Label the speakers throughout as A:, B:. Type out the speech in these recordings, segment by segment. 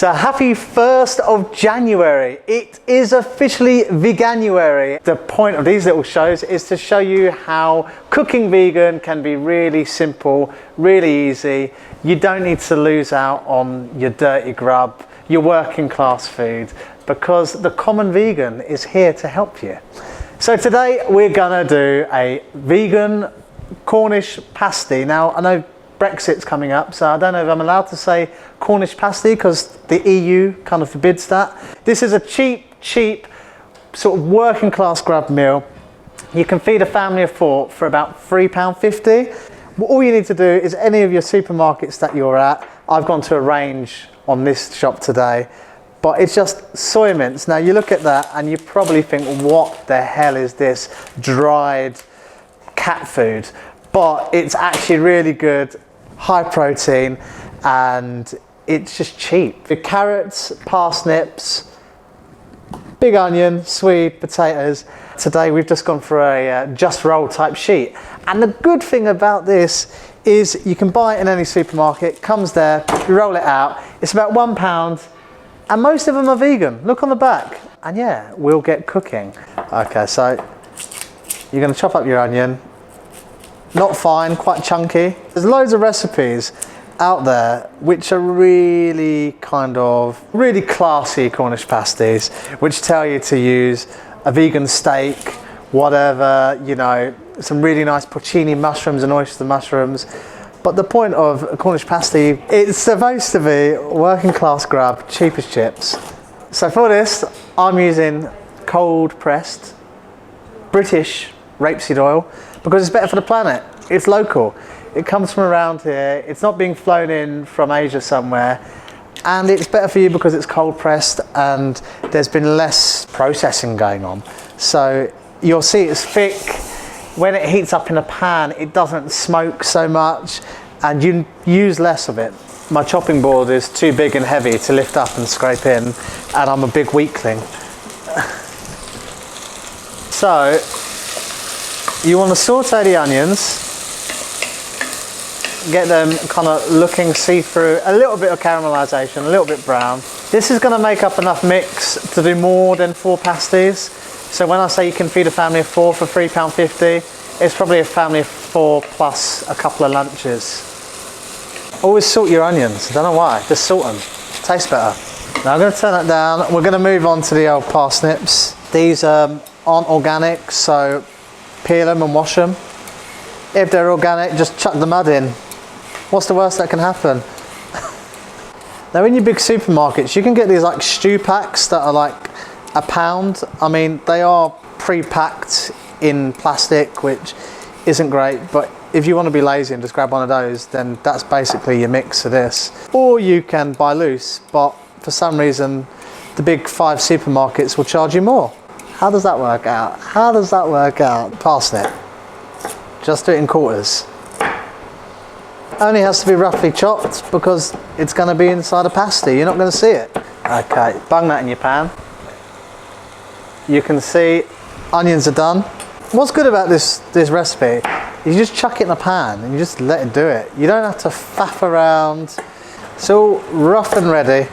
A: So happy 1st of January. It is officially Veganuary. The point of these little shows is to show you how cooking vegan can be really simple, really easy. You don't need to lose out on your dirty grub, your working class food, because the common vegan is here to help you. So today we're gonna do a vegan Cornish pasty. Now I know Brexit's coming up, so I don't know if I'm allowed to say Cornish pasty because the EU kind of forbids that. This is a cheap sort of working class grub meal. You can feed a family of four for about £3.50. All you need to do is any of your supermarkets that you're at. I've gone to a range on this shop today, but it's just soy mince. Now you look at that and you probably think, what the hell is this dried cat food? But it's actually really good, high protein, and it's just cheap. The carrots, parsnips, big onion, Swede, potatoes. Today we've just gone for a just roll type sheet. And the good thing about this is you can buy it in any supermarket, comes there, you roll it out. It's about £1, and most of them are vegan. Look on the back, and yeah, we'll get cooking. Okay, so you're gonna chop up your onion. Not fine, quite chunky. There's loads of recipes out there which are really classy Cornish pasties, which tell you to use a vegan steak, whatever, you know, some really nice porcini mushrooms and oyster mushrooms. But the point of a Cornish pasty, it's supposed to be working class grub, cheap as chips. So for this, I'm using cold pressed British rapeseed oil, because it's better for the planet. It's local. It comes from around here. It's not being flown in from Asia somewhere. And it's better for you because it's cold pressed and there's been less processing going on. So you'll see it's thick. When it heats up in a pan, it doesn't smoke so much and you use less of it. My chopping board is too big and heavy to lift up and scrape in, and I'm a big weakling. So, you want to saute the onions, get them kind of looking see-through, a little bit of caramelization, a little bit brown. This is going to make up enough mix to do more than 4 pasties. So when I say you can feed a family of 4 for £3.50, it's probably a family of 4 plus a couple of lunches. Always salt your onions, I don't know why, just salt them, tastes better. Now I'm going to turn that down. We're going to move on to the old parsnips. These aren't organic, so peel them and wash them. If they're organic, just chuck the mud in. What's the worst that can happen? Now in your big supermarkets, you can get these like stew packs that are like £1. I mean, they are pre-packed in plastic, which isn't great, but if you want to be lazy and just grab one of those, then that's basically your mix for this. Or you can buy loose, but for some reason, the big 5 supermarkets will charge you more. How does that work out? How does that work out? Parsnip. Just do it in quarters. Only has to be roughly chopped because it's going to be inside a pasty. You're not going to see it. Okay, bung that in your pan. You can see onions are done. What's good about this recipe, you just chuck it in a pan and you just let it do it. You don't have to faff around. It's all rough and ready.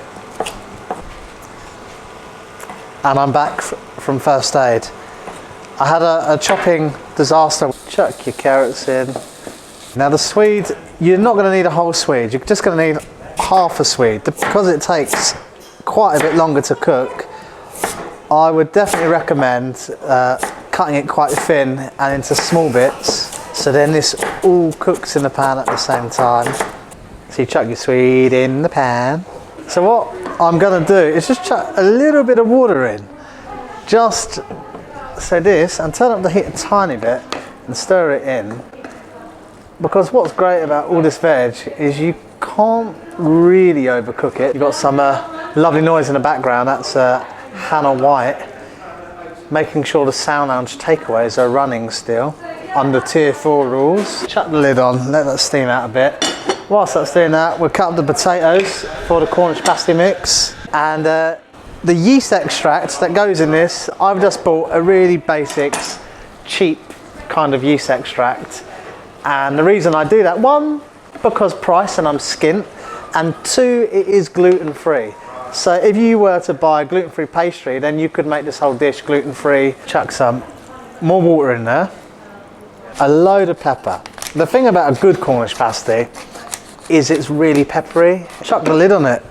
A: And I'm back from first aid. I had a chopping disaster. Chuck your carrots in. Now the Swede, you're not going to need a whole Swede. You're just going to need half a Swede. Because it takes quite a bit longer to cook, I would definitely recommend cutting it quite thin and into small bits. So then this all cooks in the pan at the same time. So you chuck your Swede in the pan. So what I'm going to do is just chuck a little bit of water in. Just so this, and turn up the heat a tiny bit and stir it in. Because what's great about all this veg is you can't really overcook it. You've got some lovely noise in the background. That's Hannah White making sure the Sound Lounge takeaways are running still under Tier 4 rules. Shut the lid on, let that steam out a bit. Whilst that's doing that, we'll cut up the potatoes for the Cornish pasty mix. And the yeast extract that goes in this, I've just bought a really basic, cheap kind of yeast extract. And the reason I do that, 1, because price and I'm skint, and 2, it is gluten free. So if you were to buy gluten-free pastry, then you could make this whole dish gluten-free. Chuck some more water in there, a load of pepper. The thing about a good Cornish pasty is it's really peppery. Chuck the lid on it.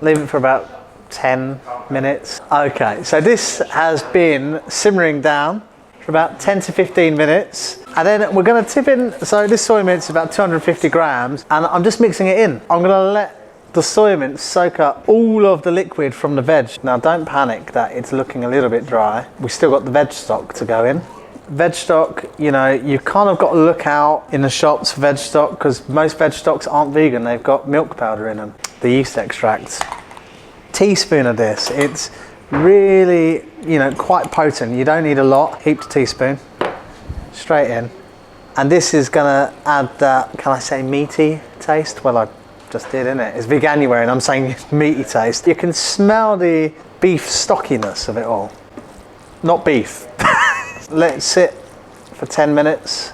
A: Leave it for about 10 minutes. Okay, so this has been simmering down for about 10 to 15 minutes. And then we're gonna tip in, so this soy mint is about 250 grams, and I'm just mixing it in. I'm gonna let the soy mint soak up all of the liquid from the veg. Now don't panic that it's looking a little bit dry. We've still got the veg stock to go in. Veg stock, you know, you've kind of got to look out in the shops for veg stock because most veg stocks aren't vegan. They've got milk powder in them, the yeast extracts. Teaspoon of this. It's really, you know, quite potent. You don't need a lot. Heaped a teaspoon straight in, and this is gonna add that, can I say meaty taste? Well, I just did, innit? It's Veganuary and I'm saying meaty taste. You can smell the beef stockiness of it all. Not beef. Let it sit for 10 minutes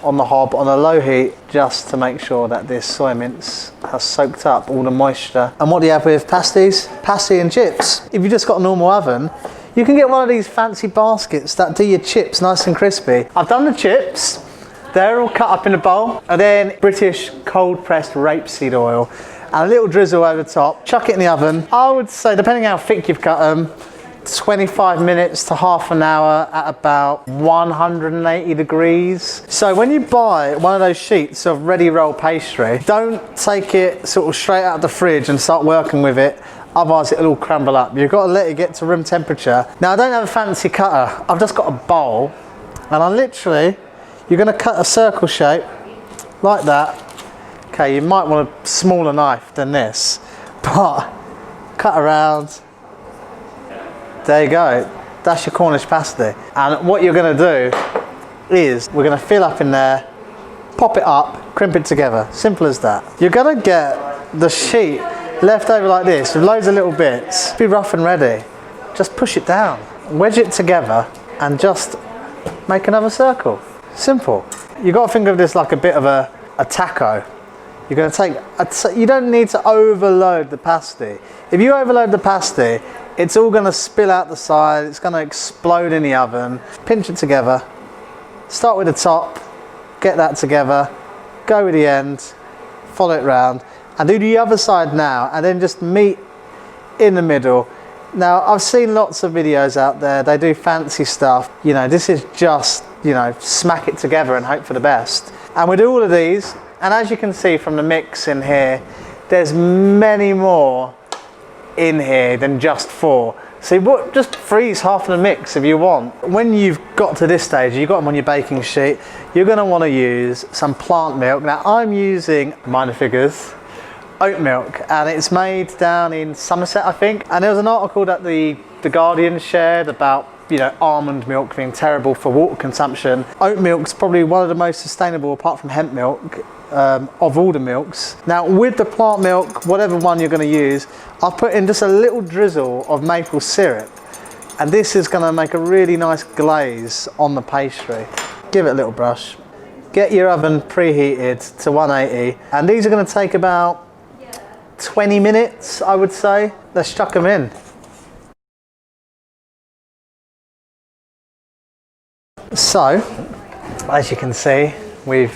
A: on the hob on a low heat, just to make sure that this soy mince has soaked up all the moisture. And what do you have with pasties? Pasty and chips. If you just got a normal oven, you can get one of these fancy baskets that do your chips nice and crispy. I've done the chips. They're all cut up in a bowl. And then British cold pressed rapeseed oil and a little drizzle over the top. Chuck it in the oven. I would say, depending how thick you've cut them, 25 minutes to half an hour at about 180 degrees. So when you buy one of those sheets of ready roll pastry, don't take it sort of straight out of the fridge and start working with it, otherwise it'll all crumble up. You've got to let it get to room temperature. Now I don't have a fancy cutter, I've just got a bowl, and I literally, you're going to cut a circle shape like that. Okay, you might want a smaller knife than this, but cut around. There you go, that's your Cornish pasty. And what you're gonna do is, we're gonna fill up in there, pop it up, crimp it together, simple as that. You're gonna get the sheet left over like this, with loads of little bits, be rough and ready. Just push it down, wedge it together, and just make another circle. Simple. You've got to think of this like a bit of a taco. You're going to take, you don't need to overload the pasty. If you overload the pasty, it's all going to spill out the side, it's going to explode in the oven. Pinch it together, start with the top, get that together, go with the end, follow it round, and do the other side now, and then just meet in the middle. Now, I've seen lots of videos out there, they do fancy stuff. You know, this is just, you know, smack it together and hope for the best. And we do all of these, and as you can see from the mix in here, there's many more in here than just 4. So just freeze half of the mix if you want. When you've got to this stage, you've got them on your baking sheet, you're going to want to use some plant milk. Now I'm using, minor figures, oat milk, and it's made down in Somerset, I think. And there was an article that the Guardian shared about, you know, almond milk being terrible for water consumption. Oat milk's probably one of the most sustainable, apart from hemp milk, of all the milks. Now with the plant milk, whatever one you're going to use, I've put in just a little drizzle of maple syrup, and this is going to make a really nice glaze on the pastry. Give it a little brush. Get your oven preheated to 180, and these are going to take about 20 minutes, I would say. Let's chuck them in. So, as you can see, we've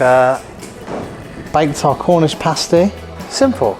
A: baked our Cornish pasty. Simple.